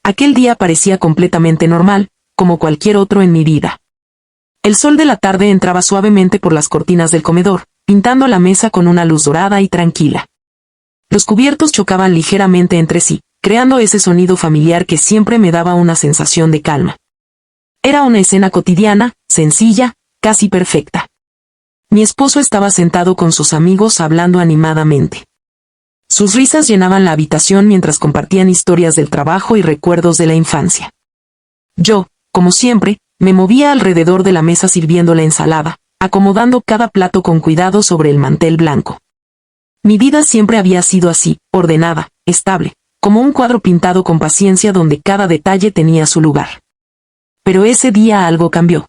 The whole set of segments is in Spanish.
Aquel día parecía completamente normal, como cualquier otro en mi vida. El sol de la tarde entraba suavemente por las cortinas del comedor, pintando la mesa con una luz dorada y tranquila. Los cubiertos chocaban ligeramente entre sí, creando ese sonido familiar que siempre me daba una sensación de calma. Era una escena cotidiana, sencilla, casi perfecta. Mi esposo estaba sentado con sus amigos hablando animadamente. Sus risas llenaban la habitación mientras compartían historias del trabajo y recuerdos de la infancia. Yo, como siempre, me movía alrededor de la mesa sirviendo la ensalada, acomodando cada plato con cuidado sobre el mantel blanco. Mi vida siempre había sido así, ordenada, estable, como un cuadro pintado con paciencia donde cada detalle tenía su lugar. Pero ese día algo cambió.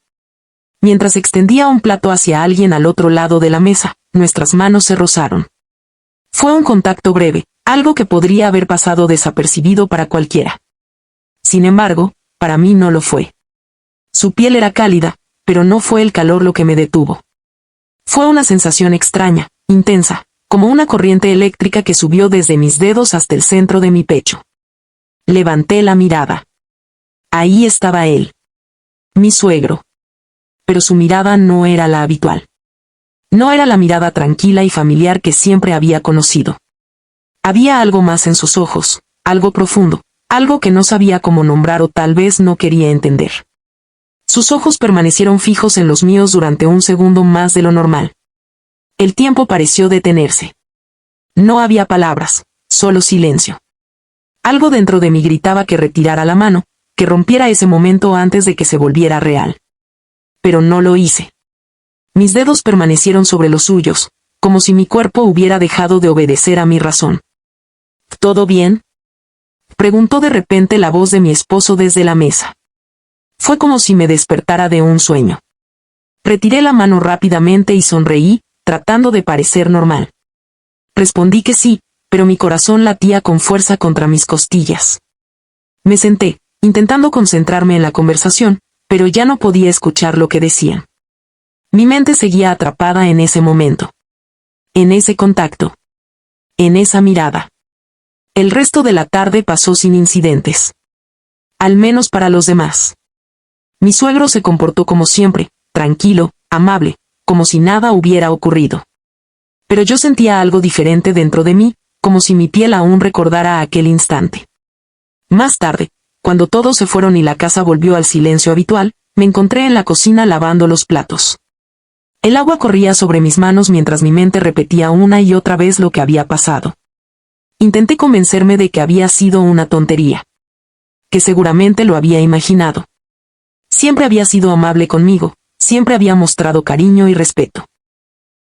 Mientras extendía un plato hacia alguien al otro lado de la mesa, nuestras manos se rozaron. Fue un contacto breve, algo que podría haber pasado desapercibido para cualquiera. Sin embargo, para mí no lo fue. Su piel era cálida, pero no fue el calor lo que me detuvo. Fue una sensación extraña, intensa, como una corriente eléctrica que subió desde mis dedos hasta el centro de mi pecho. Levanté la mirada. Ahí estaba él. Mi suegro. Pero su mirada no era la habitual. No era la mirada tranquila y familiar que siempre había conocido. Había algo más en sus ojos, algo profundo, algo que no sabía cómo nombrar o tal vez no quería entender. Sus ojos permanecieron fijos en los míos durante un segundo más de lo normal. El tiempo pareció detenerse. No había palabras, solo silencio. Algo dentro de mí gritaba que retirara la mano, que rompiera ese momento antes de que se volviera real. Pero no lo hice. Mis dedos permanecieron sobre los suyos, como si mi cuerpo hubiera dejado de obedecer a mi razón. ¿Todo bien?, preguntó de repente la voz de mi esposo desde la mesa. Fue como si me despertara de un sueño. Retiré la mano rápidamente y sonreí, tratando de parecer normal. Respondí que sí, pero mi corazón latía con fuerza contra mis costillas. Me senté, intentando concentrarme en la conversación, pero ya no podía escuchar lo que decían. Mi mente seguía atrapada en ese momento. En ese contacto. En esa mirada. El resto de la tarde pasó sin incidentes. Al menos para los demás. Mi suegro se comportó como siempre, tranquilo, amable, como si nada hubiera ocurrido. Pero yo sentía algo diferente dentro de mí, como si mi piel aún recordara aquel instante. Más tarde, cuando todos se fueron y la casa volvió al silencio habitual, me encontré en la cocina lavando los platos. El agua corría sobre mis manos mientras mi mente repetía una y otra vez lo que había pasado. Intenté convencerme de que había sido una tontería. Que seguramente lo había imaginado. Siempre había sido amable conmigo, siempre había mostrado cariño y respeto.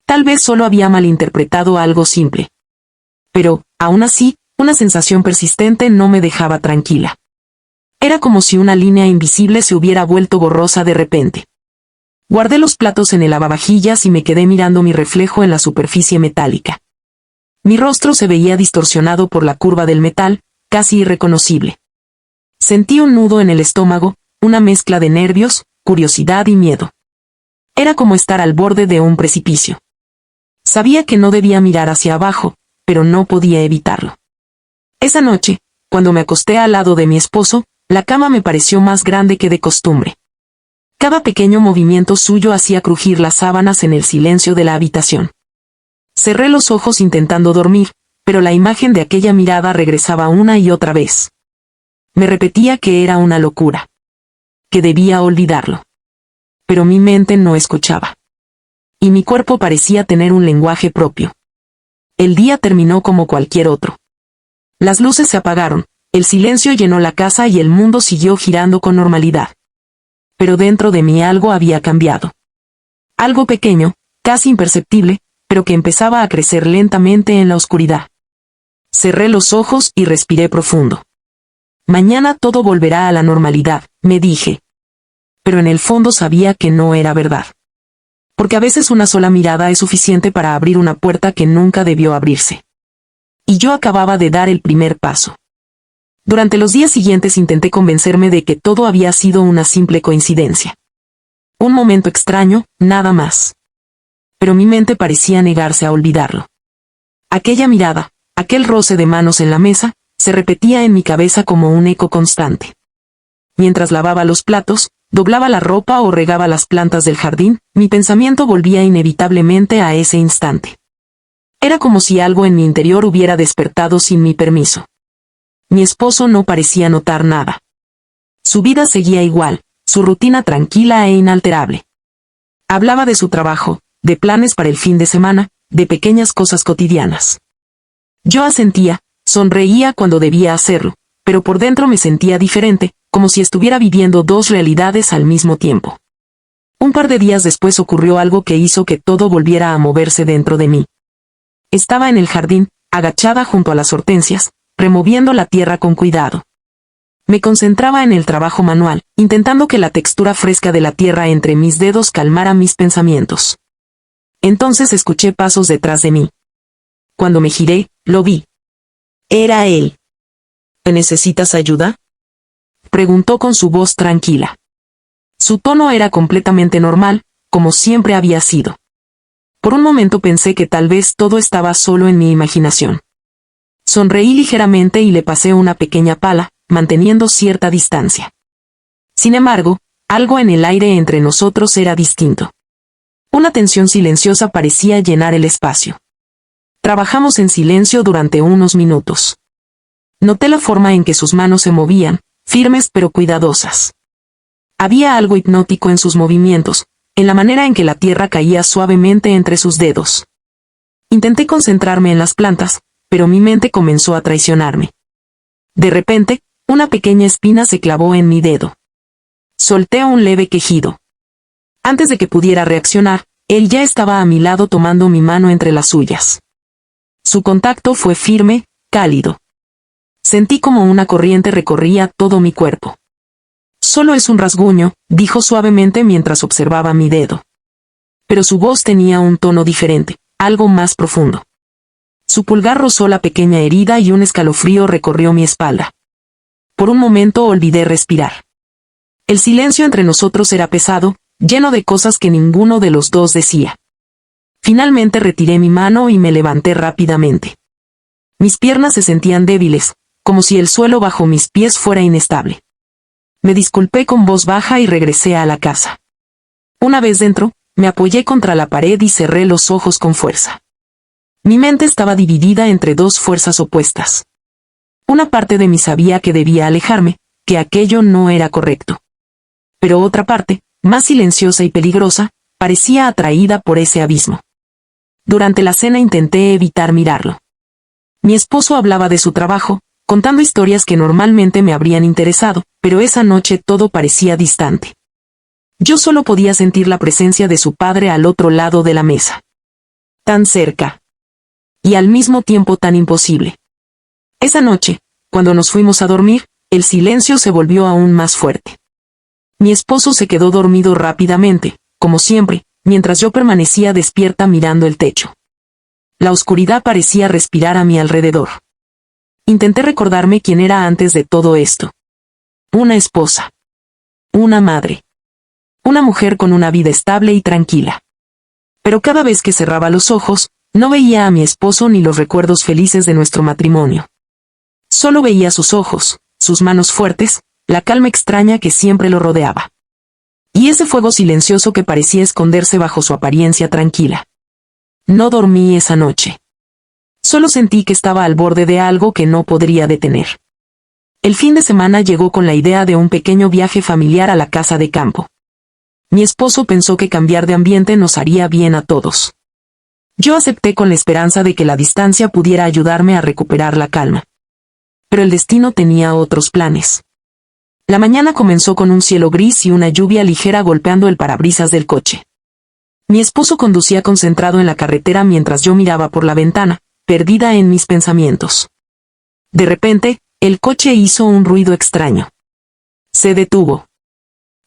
Tal vez solo había malinterpretado algo simple. Pero, aún así, una sensación persistente no me dejaba tranquila. Era como si una línea invisible se hubiera vuelto borrosa de repente. Guardé los platos en el lavavajillas y me quedé mirando mi reflejo en la superficie metálica. Mi rostro se veía distorsionado por la curva del metal, casi irreconocible. Sentí un nudo en el estómago, una mezcla de nervios, curiosidad y miedo. Era como estar al borde de un precipicio. Sabía que no debía mirar hacia abajo, pero no podía evitarlo. Esa noche, cuando me acosté al lado de mi esposo, la cama me pareció más grande que de costumbre. Cada pequeño movimiento suyo hacía crujir las sábanas en el silencio de la habitación. Cerré los ojos intentando dormir, pero la imagen de aquella mirada regresaba una y otra vez. Me repetía que era una locura. Que debía olvidarlo. Pero mi mente no escuchaba. Y mi cuerpo parecía tener un lenguaje propio. El día terminó como cualquier otro. Las luces se apagaron, el silencio llenó la casa y el mundo siguió girando con normalidad. Pero dentro de mí algo había cambiado. Algo pequeño, casi imperceptible, pero que empezaba a crecer lentamente en la oscuridad. Cerré los ojos y respiré profundo. Mañana todo volverá a la normalidad, me dije. Pero en el fondo sabía que no era verdad. Porque a veces una sola mirada es suficiente para abrir una puerta que nunca debió abrirse. Y yo acababa de dar el primer paso. Durante los días siguientes intenté convencerme de que todo había sido una simple coincidencia. Un momento extraño, nada más. Pero mi mente parecía negarse a olvidarlo. Aquella mirada, aquel roce de manos en la mesa, se repetía en mi cabeza como un eco constante. Mientras lavaba los platos, doblaba la ropa o regaba las plantas del jardín, mi pensamiento volvía inevitablemente a ese instante. Era como si algo en mi interior hubiera despertado sin mi permiso. Mi esposo no parecía notar nada. Su vida seguía igual, su rutina tranquila e inalterable. Hablaba de su trabajo, de planes para el fin de semana, de pequeñas cosas cotidianas. Yo asentía, sonreía cuando debía hacerlo, pero por dentro me sentía diferente, como si estuviera viviendo dos realidades al mismo tiempo. Un par de días después ocurrió algo que hizo que todo volviera a moverse dentro de mí. Estaba en el jardín, agachada junto a las hortensias, removiendo la tierra con cuidado. Me concentraba en el trabajo manual, intentando que la textura fresca de la tierra entre mis dedos calmara mis pensamientos. Entonces escuché pasos detrás de mí. Cuando me giré, lo vi. Era él. ¿Necesitas ayuda?, preguntó con su voz tranquila. Su tono era completamente normal, como siempre había sido. Por un momento pensé que tal vez todo estaba solo en mi imaginación. Sonreí ligeramente y le pasé una pequeña pala, manteniendo cierta distancia. Sin embargo, algo en el aire entre nosotros era distinto. Una tensión silenciosa parecía llenar el espacio. Trabajamos en silencio durante unos minutos. Noté la forma en que sus manos se movían, firmes pero cuidadosas. Había algo hipnótico en sus movimientos, en la manera en que la tierra caía suavemente entre sus dedos. Intenté concentrarme en las plantas, pero mi mente comenzó a traicionarme. De repente, una pequeña espina se clavó en mi dedo. Solté un leve quejido. Antes de que pudiera reaccionar, él ya estaba a mi lado tomando mi mano entre las suyas. Su contacto fue firme, cálido. Sentí como una corriente recorría todo mi cuerpo. Solo es un rasguño, dijo suavemente mientras observaba mi dedo. Pero su voz tenía un tono diferente, algo más profundo. Su pulgar rozó la pequeña herida y un escalofrío recorrió mi espalda. Por un momento olvidé respirar. El silencio entre nosotros era pesado, lleno de cosas que ninguno de los dos decía. Finalmente retiré mi mano y me levanté rápidamente. Mis piernas se sentían débiles, como si el suelo bajo mis pies fuera inestable. Me disculpé con voz baja y regresé a la casa. Una vez dentro, me apoyé contra la pared y cerré los ojos con fuerza. Mi mente estaba dividida entre dos fuerzas opuestas. Una parte de mí sabía que debía alejarme, que aquello no era correcto. Pero otra parte, más silenciosa y peligrosa, parecía atraída por ese abismo. Durante la cena intenté evitar mirarlo. Mi esposo hablaba de su trabajo, contando historias que normalmente me habrían interesado, pero esa noche todo parecía distante. Yo solo podía sentir la presencia de su padre al otro lado de la mesa. Tan cerca. Y al mismo tiempo tan imposible. Esa noche, cuando nos fuimos a dormir, el silencio se volvió aún más fuerte. Mi esposo se quedó dormido rápidamente, como siempre, mientras yo permanecía despierta mirando el techo. La oscuridad parecía respirar a mi alrededor. Intenté recordarme quién era antes de todo esto. Una esposa. Una madre. Una mujer con una vida estable y tranquila. Pero cada vez que cerraba los ojos, no veía a mi esposo ni los recuerdos felices de nuestro matrimonio. Solo veía sus ojos, sus manos fuertes, la calma extraña que siempre lo rodeaba. Y ese fuego silencioso que parecía esconderse bajo su apariencia tranquila. No dormí esa noche. Solo sentí que estaba al borde de algo que no podría detener. El fin de semana llegó con la idea de un pequeño viaje familiar a la casa de campo. Mi esposo pensó que cambiar de ambiente nos haría bien a todos. Yo acepté con la esperanza de que la distancia pudiera ayudarme a recuperar la calma. Pero el destino tenía otros planes. La mañana comenzó con un cielo gris y una lluvia ligera golpeando el parabrisas del coche. Mi esposo conducía concentrado en la carretera mientras yo miraba por la ventana, perdida en mis pensamientos. De repente, el coche hizo un ruido extraño. Se detuvo.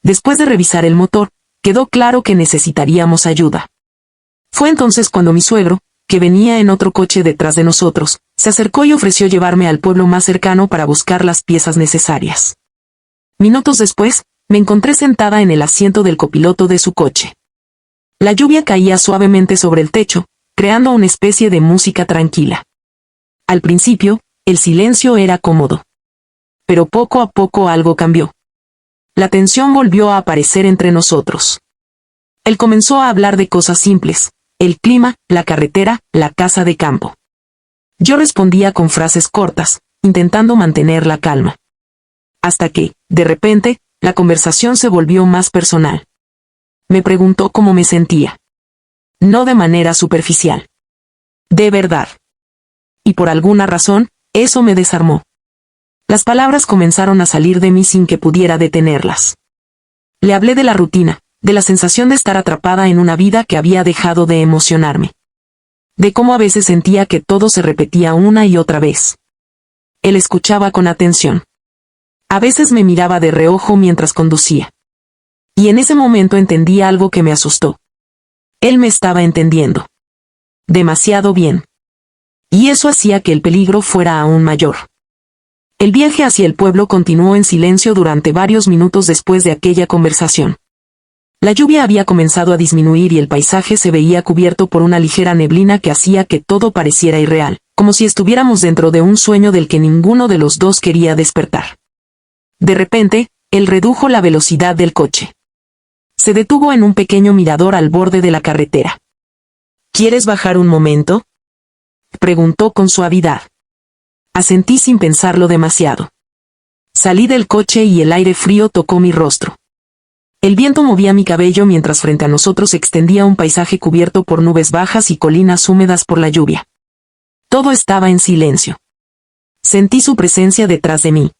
Después de revisar el motor, quedó claro que necesitaríamos ayuda. Fue entonces cuando mi suegro, que venía en otro coche detrás de nosotros, se acercó y ofreció llevarme al pueblo más cercano para buscar las piezas necesarias. Minutos después, me encontré sentada en el asiento del copiloto de su coche. La lluvia caía suavemente sobre el techo, creando una especie de música tranquila. Al principio, El silencio era cómodo. Pero poco a poco algo cambió. La tensión volvió a aparecer entre nosotros. Él comenzó a hablar de cosas simples: el clima, la carretera, la casa de campo. Yo respondía con frases cortas, intentando mantener la calma. Hasta que, de repente, la conversación se volvió más personal. Me preguntó cómo me sentía. No de manera superficial. De verdad. Y por alguna razón, eso me desarmó. Las palabras comenzaron a salir de mí sin que pudiera detenerlas. Le hablé de la rutina, de la sensación de estar atrapada en una vida que había dejado de emocionarme. De cómo a veces sentía que todo se repetía una y otra vez. Él escuchaba con atención. A veces me miraba de reojo mientras conducía. Y en ese momento entendí algo que me asustó. Él me estaba entendiendo. Demasiado bien. Y eso hacía que el peligro fuera aún mayor. El viaje hacia el pueblo continuó en silencio durante varios minutos después de aquella conversación. La lluvia había comenzado a disminuir y el paisaje se veía cubierto por una ligera neblina que hacía que todo pareciera irreal, como si estuviéramos dentro de un sueño del que ninguno de los dos quería despertar. De repente, él redujo la velocidad del coche. Se detuvo en un pequeño mirador al borde de la carretera. ¿Quieres bajar un momento?, preguntó con suavidad. Asentí sin pensarlo demasiado. Salí del coche y el aire frío tocó mi rostro. El viento movía mi cabello mientras frente a nosotros se extendía un paisaje cubierto por nubes bajas y colinas húmedas por la lluvia. Todo estaba en silencio. Sentí su presencia detrás de mí.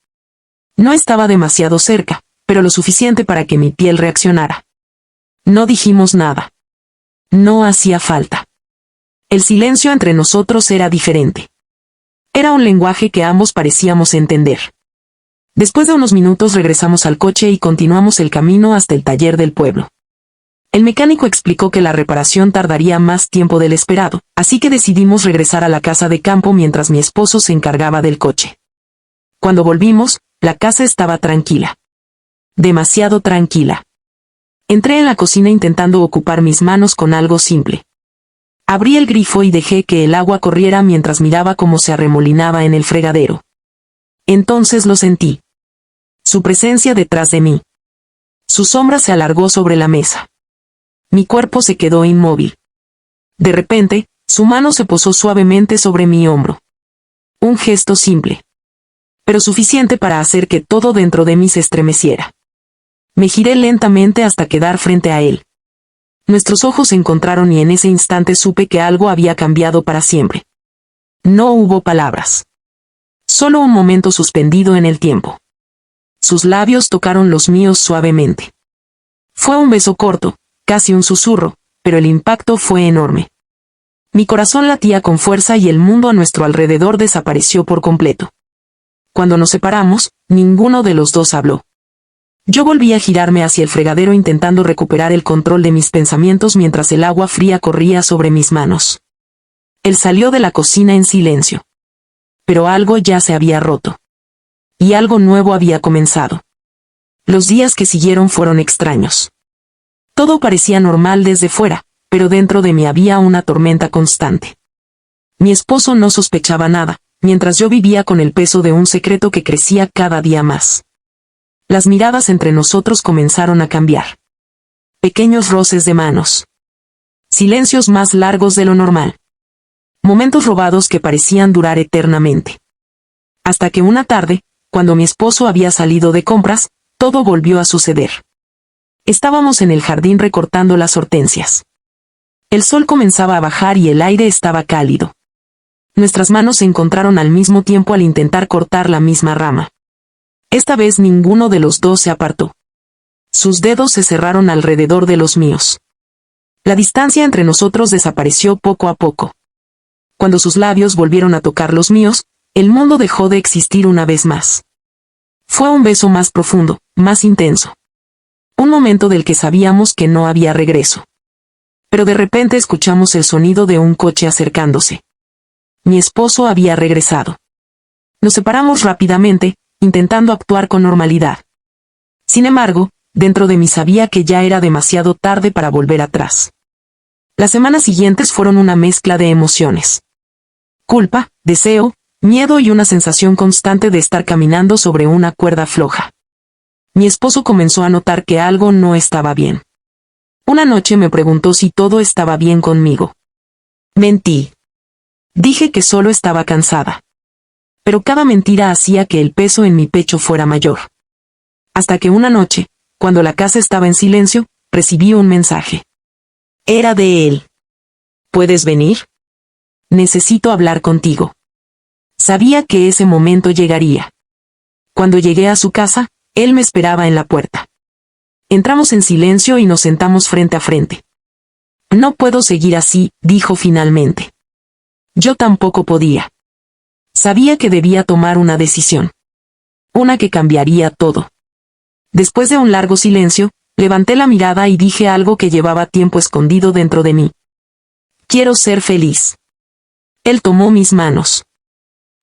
No estaba demasiado cerca, pero lo suficiente para que mi piel reaccionara. No dijimos nada. No hacía falta. El silencio entre nosotros era diferente. Era un lenguaje que ambos parecíamos entender. Después de unos minutos regresamos al coche y continuamos el camino hasta el taller del pueblo. El mecánico explicó que la reparación tardaría más tiempo del esperado, así que decidimos regresar a la casa de campo mientras mi esposo se encargaba del coche. Cuando volvimos, la casa estaba tranquila. Demasiado tranquila. Entré en la cocina intentando ocupar mis manos con algo simple. Abrí el grifo y dejé que el agua corriera mientras miraba cómo se arremolinaba en el fregadero. Entonces lo sentí. Su presencia detrás de mí. Su sombra se alargó sobre la mesa. Mi cuerpo se quedó inmóvil. De repente, su mano se posó suavemente sobre mi hombro. Un gesto simple, pero suficiente para hacer que todo dentro de mí se estremeciera. Me giré lentamente hasta quedar frente a él. Nuestros ojos se encontraron y en ese instante supe que algo había cambiado para siempre. No hubo palabras. Solo un momento suspendido en el tiempo. Sus labios tocaron los míos suavemente. Fue un beso corto, casi un susurro, pero el impacto fue enorme. Mi corazón latía con fuerza y el mundo a nuestro alrededor desapareció por completo. Cuando nos separamos, ninguno de los dos habló. Yo volví a girarme hacia el fregadero intentando recuperar el control de mis pensamientos mientras el agua fría corría sobre mis manos. Él salió de la cocina en silencio. Pero algo ya se había roto. Y algo nuevo había comenzado. Los días que siguieron fueron extraños. Todo parecía normal desde fuera, pero dentro de mí había una tormenta constante. Mi esposo no sospechaba nada, mientras yo vivía con el peso de un secreto que crecía cada día más. Las miradas entre nosotros comenzaron a cambiar. Pequeños roces de manos. Silencios más largos de lo normal. Momentos robados que parecían durar eternamente. Hasta que una tarde, cuando mi esposo había salido de compras, todo volvió a suceder. Estábamos en el jardín recortando las hortensias. El sol comenzaba a bajar y el aire estaba cálido. Nuestras manos se encontraron al mismo tiempo al intentar cortar la misma rama. Esta vez ninguno de los dos se apartó. Sus dedos se cerraron alrededor de los míos. La distancia entre nosotros desapareció poco a poco. Cuando sus labios volvieron a tocar los míos, el mundo dejó de existir una vez más. Fue un beso más profundo, más intenso. Un momento del que sabíamos que no había regreso. Pero de repente escuchamos el sonido de un coche acercándose. Mi esposo había regresado. Nos separamos rápidamente, intentando actuar con normalidad. Sin embargo, dentro de mí sabía que ya era demasiado tarde para volver atrás. Las semanas siguientes fueron una mezcla de emociones. Culpa, deseo, miedo y una sensación constante de estar caminando sobre una cuerda floja. Mi esposo comenzó a notar que algo no estaba bien. Una noche me preguntó si todo estaba bien conmigo. Mentí. Dije que solo estaba cansada. Pero cada mentira hacía que el peso en mi pecho fuera mayor. Hasta que una noche, cuando la casa estaba en silencio, recibí un mensaje. Era de él. ¿Puedes venir? Necesito hablar contigo. Sabía que ese momento llegaría. Cuando llegué a su casa, él me esperaba en la puerta. Entramos en silencio y nos sentamos frente a frente. No puedo seguir así, dijo finalmente. Yo tampoco podía. Sabía que debía tomar una decisión. Una que cambiaría todo. Después de un largo silencio, levanté la mirada y dije algo que llevaba tiempo escondido dentro de mí. Quiero ser feliz. Él tomó mis manos.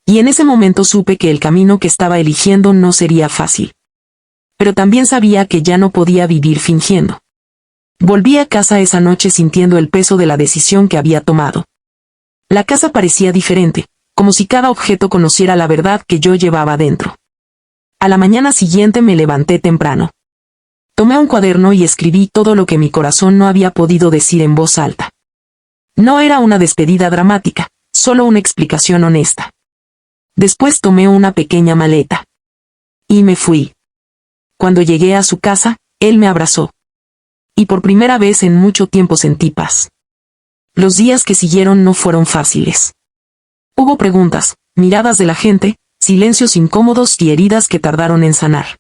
Y en ese momento supe que el camino que estaba eligiendo no sería fácil. Pero también sabía que ya no podía vivir fingiendo. Volví a casa esa noche sintiendo el peso de la decisión que había tomado. La casa parecía diferente, como si cada objeto conociera la verdad que yo llevaba dentro. A la mañana siguiente me levanté temprano. Tomé un cuaderno y escribí todo lo que mi corazón no había podido decir en voz alta. No era una despedida dramática, solo una explicación honesta. Después tomé una pequeña maleta. Y me fui. Cuando llegué a su casa, él me abrazó. Y por primera vez en mucho tiempo sentí paz. Los días que siguieron no fueron fáciles. Hubo preguntas, miradas de la gente, silencios incómodos y heridas que tardaron en sanar.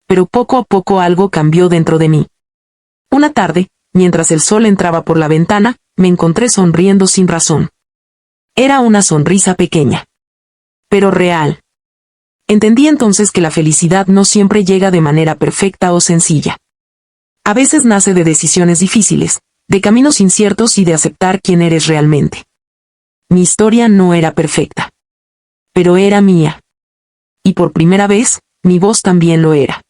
Pero poco a poco algo cambió dentro de mí. Una tarde, mientras el sol entraba por la ventana, me encontré sonriendo sin razón. Era una sonrisa pequeña. Pero real. Entendí entonces que la felicidad no siempre llega de manera perfecta o sencilla. A veces nace de decisiones difíciles, de caminos inciertos y de aceptar quién eres realmente. Mi historia no era perfecta. Pero era mía. Y por primera vez, mi voz también lo era.